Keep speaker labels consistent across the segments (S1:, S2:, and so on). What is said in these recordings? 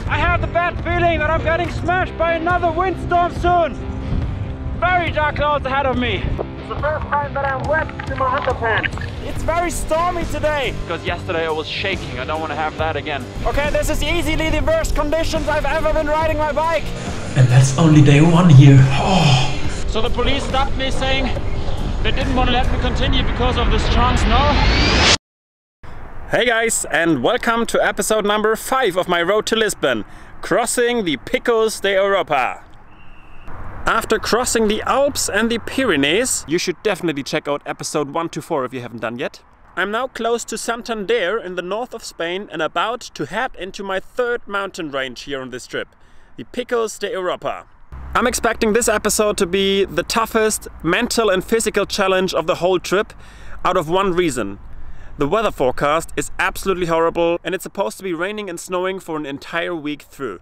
S1: I have the bad feeling that I'm getting smashed by another windstorm soon. Very dark clouds ahead of me. It's the first time that I'm wet in my underpants. It's very stormy today. Because yesterday I was shaking. I don't want to have that again. Okay, this is easily the worst conditions I've ever been riding my bike.
S2: And that's only day one here. Oh.
S1: So the police stopped me saying they didn't want to let me continue because of this strong snow. Hey guys, and welcome to episode number 5 of my road to Lisbon, crossing the Picos de Europa. After crossing the Alps and the Pyrenees, you should definitely check out episode 1 to 4 if you haven't done yet. I'm now close to Santander in the north of Spain and about to head into my third mountain range here on this trip, the Picos de Europa. I'm expecting this episode to be the toughest mental and physical challenge of the whole trip, out of one reason. The weather forecast is absolutely horrible and it's supposed to be raining and snowing for an entire week through.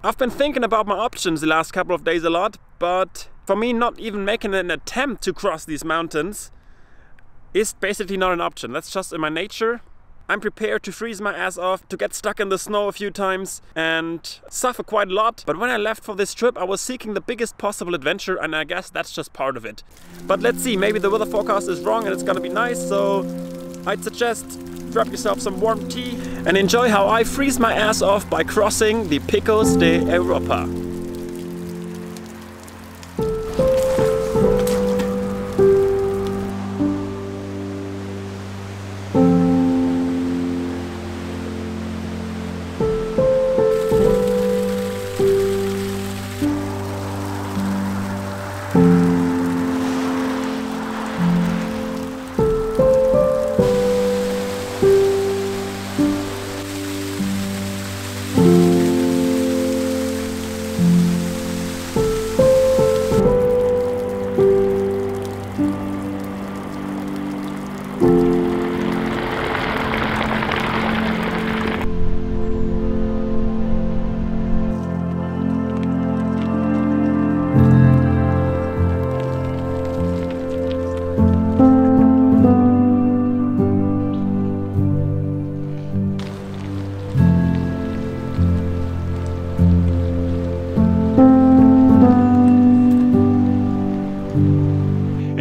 S1: I've been thinking about my options the last couple of days a lot, but for me not even making an attempt to cross these mountains is basically not an option. That's just in my nature. I'm prepared to freeze my ass off, to get stuck in the snow a few times and suffer quite a lot. But when I left for this trip, I was seeking the biggest possible adventure, and I guess that's just part of it. But let's see, maybe the weather forecast is wrong and it's gonna be nice, so I'd suggest grab yourself some warm tea and enjoy how I freeze my ass off by crossing the Picos de Europa.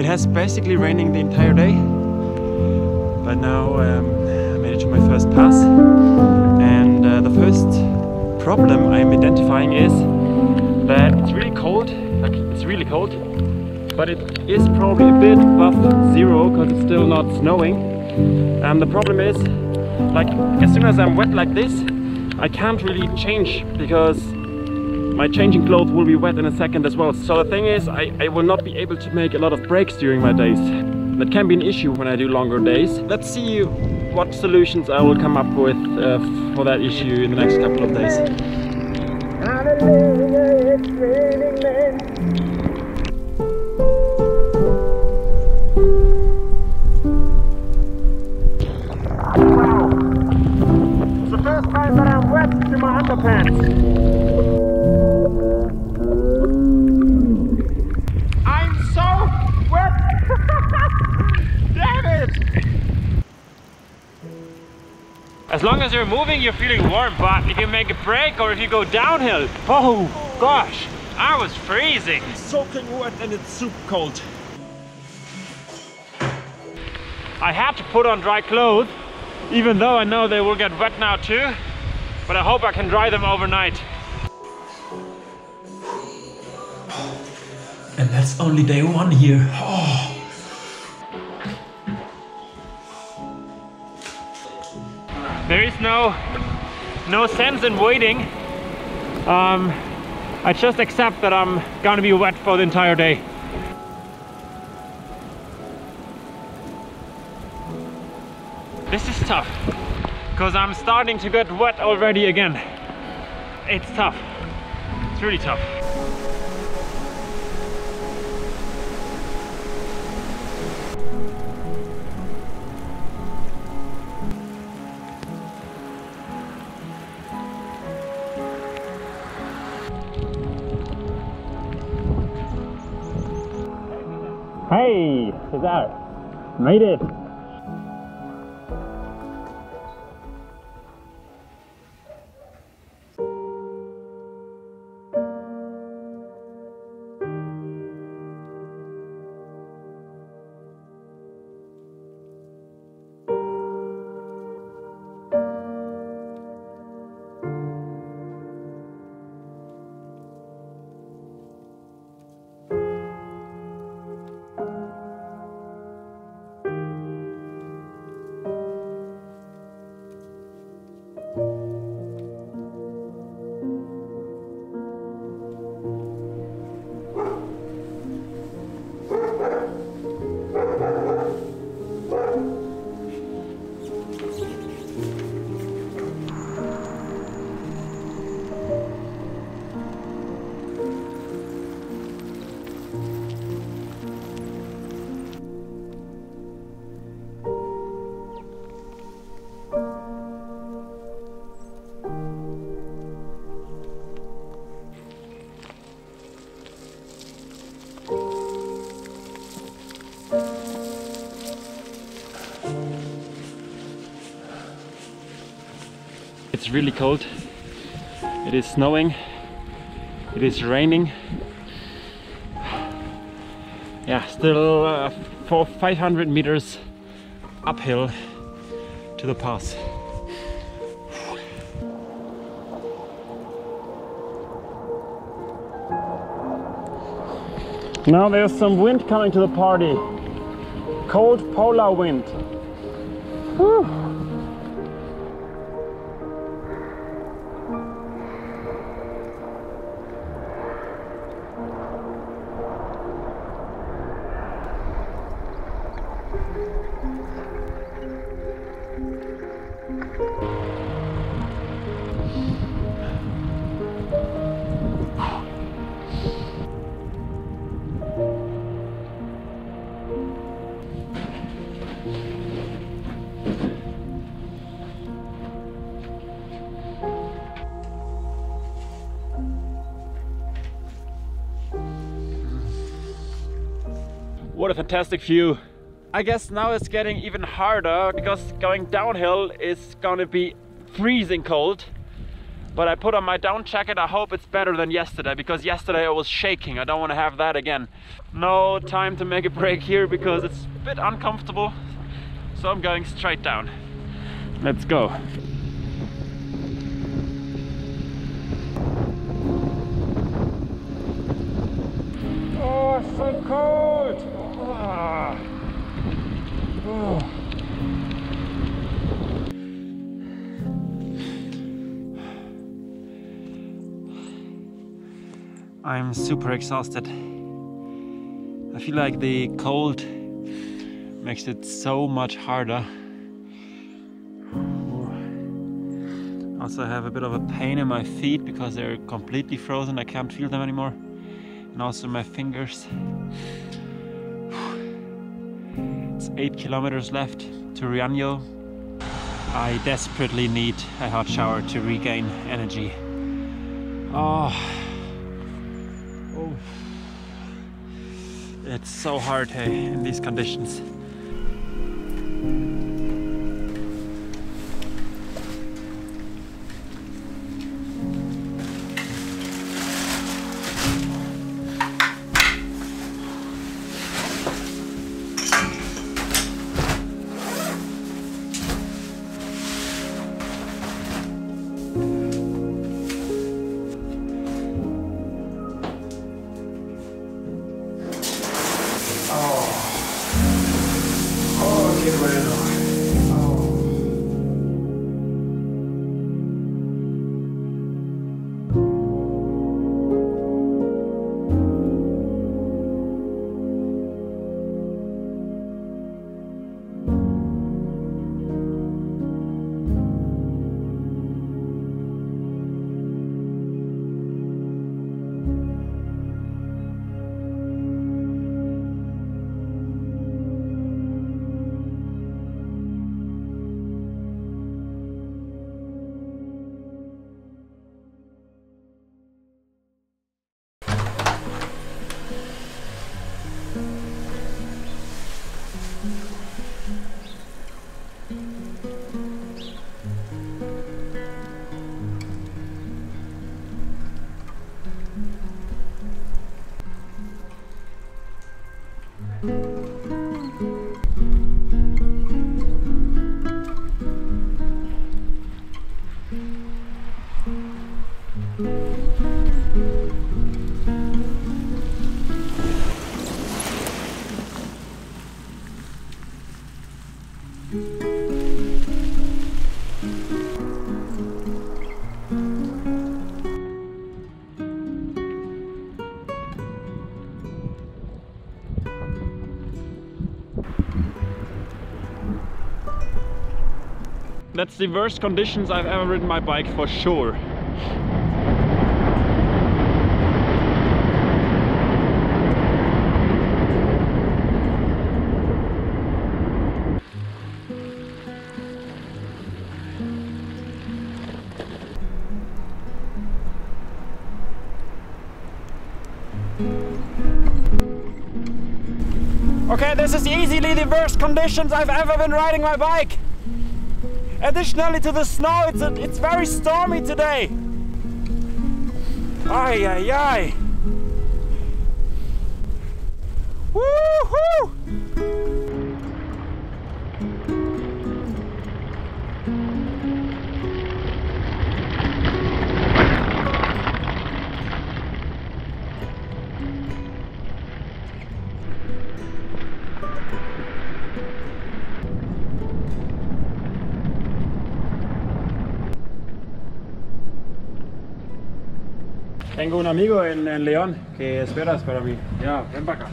S1: It's basically raining the entire day, but now I made it to my first pass, and the first problem I'm identifying is that it's really cold, but it is probably a bit above zero because it's still not snowing. And the problem is, like, as soon as I'm wet like this, I can't really change because my changing clothes will be wet in a second as well. So the thing is, I will not be able to make a lot of breaks during my days. That can be an issue when I do longer days. Let's see what solutions I will come up with for that issue in the next couple of days. Wow! It's the first time that I'm wet to my underpants. As long as you're moving, you're feeling warm, but if you make a break or if you go downhill, oh gosh, I was freezing. Soaking wet and it's super cold. I had to put on dry clothes, even though I know they will get wet now too, but I hope I can dry them overnight.
S2: And that's only day one here. Oh.
S1: There is no sense in waiting. I just accept that I'm gonna be wet for the entire day. This is tough, because I'm starting to get wet already again. It's tough. It's really tough. Hey, Cesar, made it. It's really cold. It is snowing. It is raining. Yeah, still 500 meters uphill to the pass. Now there's some wind coming to the party. Cold polar wind. Whew. What a fantastic view. I guess now it's getting even harder because going downhill is gonna be freezing cold. But I put on my down jacket. I hope it's better than yesterday, because yesterday I was shaking. I don't want to have that again. No time to make a break here because it's a bit uncomfortable. So I'm going straight down. Let's go. Oh, it's so cold! Ah. Oh. I'm super exhausted. I feel like the cold makes it so much harder. Also, I have a bit of a pain in my feet because they're completely frozen. I can't feel them anymore. And also my fingers. It's 8 kilometers left to Riaño. I desperately need a hot shower to regain energy. Oh. It's so hard, hey, in these conditions. That's the worst conditions I've ever ridden my bike, for sure. Okay, this is easily the worst conditions I've ever been riding my bike. additionally to the snow, it's very stormy today. Ay, ay, ay. Woohoo! Tengo un amigo en León que esperas para mí.
S3: Ya, ven para acá.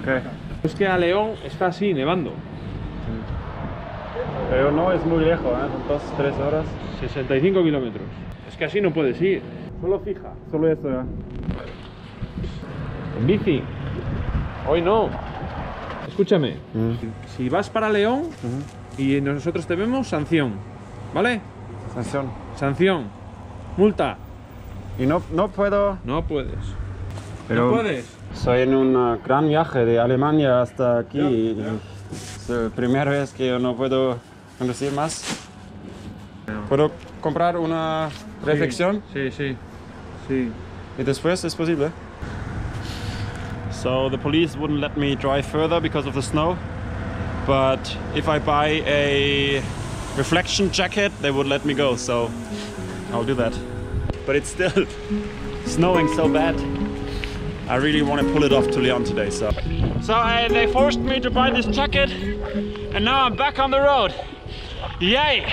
S1: Okay.
S3: Es que a León está así, nevando.
S1: Pero no es muy lejos, ¿eh? Son 2-3 horas.
S3: 65 kilómetros. Es que así no puedes ir. Solo fija.
S1: Solo esto, ¿eh?
S3: En bici. Hoy no. Escúchame. Si vas para León y nosotros te vemos, sanción. ¿Vale?
S1: Sanción.
S3: Sanción. Multa.
S1: Y no puedo...
S3: No puedes.
S1: Pero
S3: no puedes.
S1: Soy en un gran viaje de Alemania hasta aquí.
S3: Ya.
S1: Y es la primera vez que yo no puedo conducir más. ¿Puedo comprar una reflexión?
S3: Sí.
S1: Y después es posible. So the police wouldn't let me drive further because of the snow. But if I buy a reflection jacket, they would let me go. So I'll do that. But it's still snowing so bad. I really want to pull it off to Leon today. So they forced me to buy this jacket, and now I'm back on the road. Yay!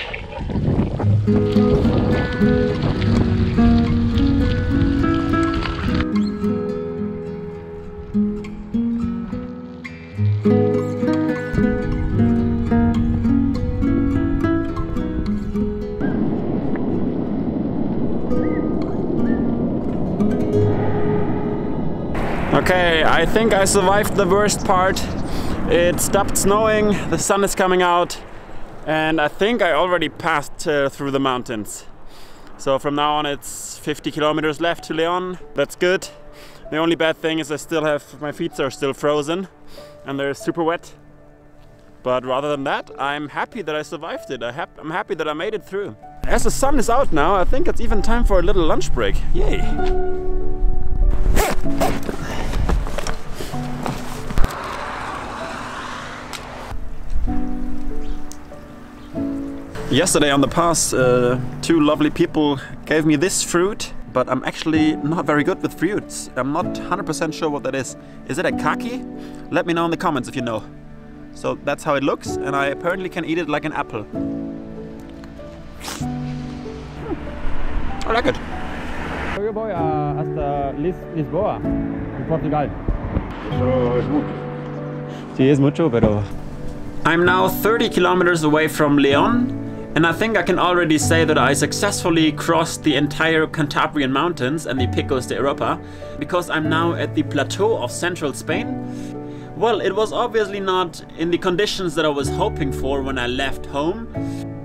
S1: Okay, I think I survived the worst part. It stopped snowing, the sun is coming out, and I think I already passed through the mountains. So from now on it's 50 kilometers left to Leon. That's good. The only bad thing is my feet are still frozen and they're super wet. But rather than that, I'm happy that I survived it. I'm happy that I made it through. As the sun is out now, I think it's even time for a little lunch break. Yay! Yesterday on the pass, two lovely people gave me this fruit, but I'm actually not very good with fruits. I'm not 100% sure what that is. Is it a kaki? Let me know in the comments if you know. So that's how it looks, and I apparently can eat it like an apple. I like it.
S4: Yo voy hasta Lisboa, en Portugal.
S3: Eso es mucho.
S4: Sí, es mucho, pero...
S1: I'm now 30 kilometers away from Leon, and I think I can already say that I successfully crossed the entire Cantabrian Mountains and the Picos de Europa, because I'm now at the plateau of central Spain. Well, it was obviously not in the conditions that I was hoping for when I left home,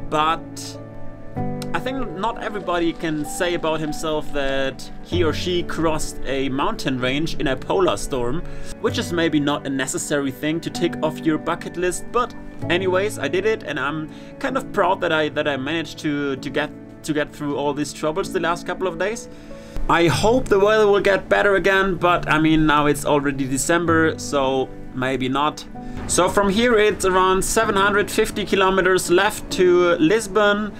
S1: but I think not everybody can say about himself that he or she crossed a mountain range in a polar storm, which is maybe not a necessary thing to tick off your bucket list, but anyways, I did it, and I'm kind of proud that I managed to get through all these troubles the last couple of days. I hope the weather will get better again, but I mean, now it's already December, so maybe not. So from here it's around 750 kilometers left to Lisbon.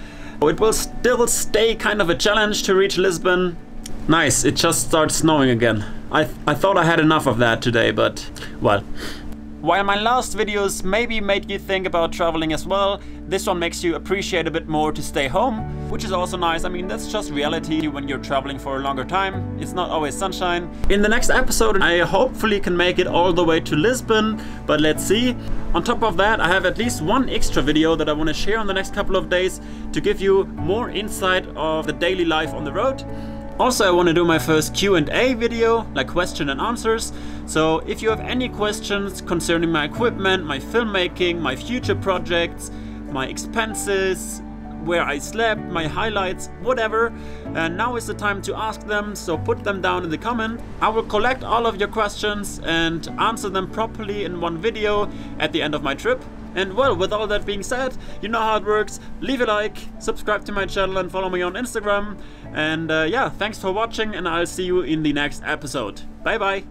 S1: It will still stay kind of a challenge to reach Lisbon. Nice, it just starts snowing again. I thought I had enough of that today, but well. While my last videos maybe made you think about traveling as well, this one makes you appreciate a bit more to stay home, which is also nice. I mean, that's just reality when you're traveling for a longer time. It's not always sunshine. In the next episode, I hopefully can make it all the way to Lisbon, but let's see. On top of that, I have at least one extra video that I want to share in the next couple of days to give you more insight of the daily life on the road. Also, I want to do my first Q&A video, like question and answers. So if you have any questions concerning my equipment, my filmmaking, my future projects, my expenses, where I slept, my highlights, whatever. And now is the time to ask them, so put them down in the comment. I will collect all of your questions and answer them properly in one video at the end of my trip. And well, with all that being said, you know how it works. Leave a like, subscribe to my channel and follow me on Instagram. And yeah, thanks for watching and I'll see you in the next episode. Bye bye.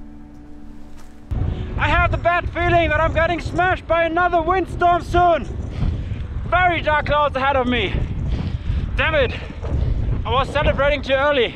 S1: I have the bad feeling that I'm getting smashed by another windstorm soon. Very dark clouds ahead of me. Damn it, I was celebrating too early.